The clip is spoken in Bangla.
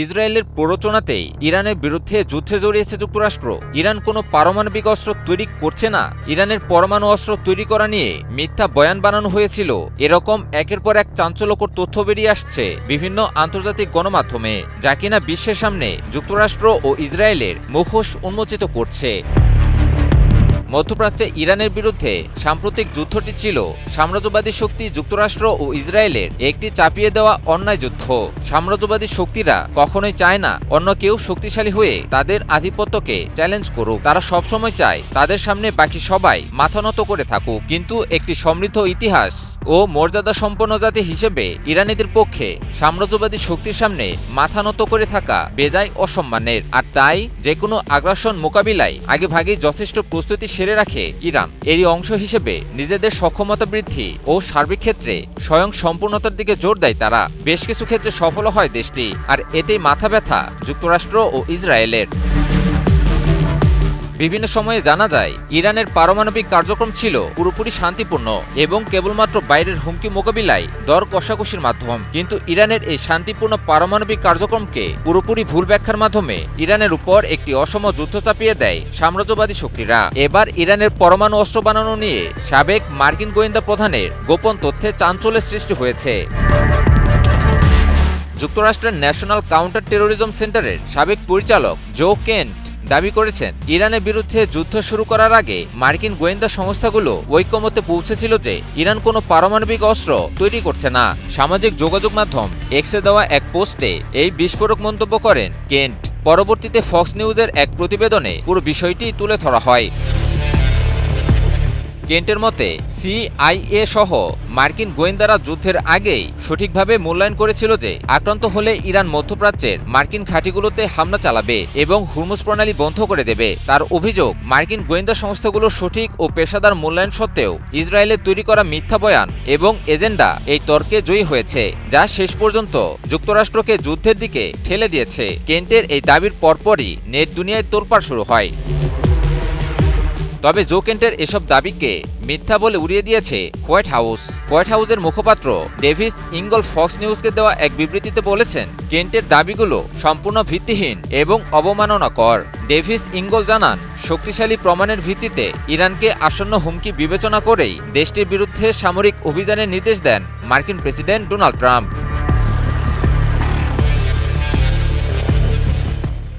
ইসরায়েলের প্ররোচনাতেই ইরানের বিরুদ্ধে যুদ্ধে জড়িয়েছে যুক্তরাষ্ট্র। ইরান কোনো পারমাণবিক অস্ত্র তৈরি করছে না, ইরানের পরমাণু অস্ত্র তৈরি করা নিয়ে মিথ্যা বয়ান বানানো হয়েছিল, এরকম একের পর এক চাঞ্চল্যকর তথ্য বেরিয়ে আসছে বিভিন্ন আন্তর্জাতিক গণমাধ্যমে, যা কিনা বিশ্বের সামনে যুক্তরাষ্ট্র ও ইসরায়েলের মুখোশ উন্মোচিত করছে। মধ্যপ্রাচ্যে ইরানের বিরুদ্ধে সাম্প্রতিক যুদ্ধটি ছিল সাম্রাজ্যবাদী শক্তি যুক্তরাষ্ট্র ও ইসরায়েলের একটি চাপিয়ে দেওয়া অন্যায় যুদ্ধ। সাম্রাজ্যবাদী শক্তিরা কখনোই চায় না অন্য কেউ শক্তিশালী হয়ে তাদের আধিপত্যকে চ্যালেঞ্জ করুক। তারা সবসময় চায় তাদের সামনে বাকি সবাই মাথা নত করে থাকুক। কিন্তু একটি সমৃদ্ধ ইতিহাস ও মর্যাদা সম্পন্ন জাতি হিসেবে ইরানিদের পক্ষে সাম্রাজ্যবাদী শক্তির সামনে মাথা নত করে থাকা বেজায় অসম্মানের। আর তাই যে কোনো আগ্রাসন মোকাবিলায় আগেভাগেই যথেষ্ট প্রস্তুতি সেরে রাখে ইরান। এরই অংশ হিসেবে নিজেদের সক্ষমতা বৃদ্ধি ও সার্বিক ক্ষেত্রে স্বয়ং সম্পূর্ণতার দিকে জোর দেয় তারা। বেশ কিছু ক্ষেত্রে সফল হয় দেশটি, আর এতেই মাথা ব্যথা যুক্তরাষ্ট্র ও ইসরায়েলের। বিভিন্ন সময়ে জানা যায় ইরানের পারমাণবিক কার্যক্রম ছিল পুরোপুরি শান্তিপূর্ণ এবং কেবলমাত্র বাইরের হুমকি মোকাবিলায় দর কষাকষির মাধ্যম। কিন্তু ইরানের এই শান্তিপূর্ণ পারমাণবিক কার্যক্রমকে পুরোপুরি ভুল ব্যাখ্যার মাধ্যমে ইরানের উপর একটি অসম যুদ্ধ চাপিয়ে দেয় সাম্রাজ্যবাদী শক্তিরা। এবার ইরানের পরমাণু অস্ত্র বানানো নিয়ে সাবেক মার্কিন গোয়েন্দা প্রধানের গোপন তথ্যে চাঞ্চল্যের সৃষ্টি হয়েছে। যুক্তরাষ্ট্রের ন্যাশনাল কাউন্টার টেরোরিজম সেন্টারের সাবেক পরিচালক জো কেন্ট দাবি করেছেন, ইরানের বিরুদ্ধে যুদ্ধ শুরু করার আগে মার্কিন গোয়েন্দা সংস্থাগুলো ঐকমত্যে পৌঁছেছিল যে ইরান কোনো পারমাণবিক অস্ত্র তৈরি করছে না। সামাজিক যোগাযোগ মাধ্যম এক্সে দেওয়া এক পোস্টে এই বিস্ফোরক মন্তব্য করেন কেন্ট। পরবর্তীতে ফক্স নিউজের এক প্রতিবেদনে পুরো বিষয়টি তুলে ধরা হয়। কেন্টের মতে সিআইএ সহ মার্কিন গোয়েন্দারা যুদ্ধের আগেই সঠিকভাবে মূল্যায়ন করেছিল যে আক্রান্ত হলে ইরান মধ্যপ্রাচ্যের মার্কিন ঘাঁটিগুলোতে হামলা চালাবে এবং হুরমুজ প্রণালী বন্ধ করে দেবে। তার অভিযোগ, মার্কিন গোয়েন্দা সংস্থাগুলোর সঠিক ও পেশাদার মূল্যায়ন সত্ত্বেও ইসরায়েলের তৈরি করা মিথ্যা বয়ান এবং এজেন্ডা এই তর্কে জয়ী হয়েছে, যা শেষ পর্যন্ত যুক্তরাষ্ট্রকে যুদ্ধের দিকে ঠেলে দিয়েছে। কেন্টের এই দাবির পরপরই নেট দুনিয়ায় তোলপাড় শুরু হয়। তবে জো কেন্টের এসব দাবিকে মিথ্যা বলে উড়িয়ে দিয়েছে হোয়াইট হাউস। হোয়াইট হাউসের মুখপাত্র ডেভিস ইঙ্গল ফক্স নিউজকে দেওয়া এক বিবৃতিতে বলেছেন, কেন্টের দাবিগুলো সম্পূর্ণ ভিত্তিহীন এবং অবমাননাকর। ডেভিস ইঙ্গল জানান, শক্তিশালী প্রমাণের ভিত্তিতে ইরানকে আসন্ন হুমকি বিবেচনা করেই দেশটির বিরুদ্ধে সামরিক অভিযানের নির্দেশ দেন মার্কিন প্রেসিডেন্ট ডোনাল্ড ট্রাম্প।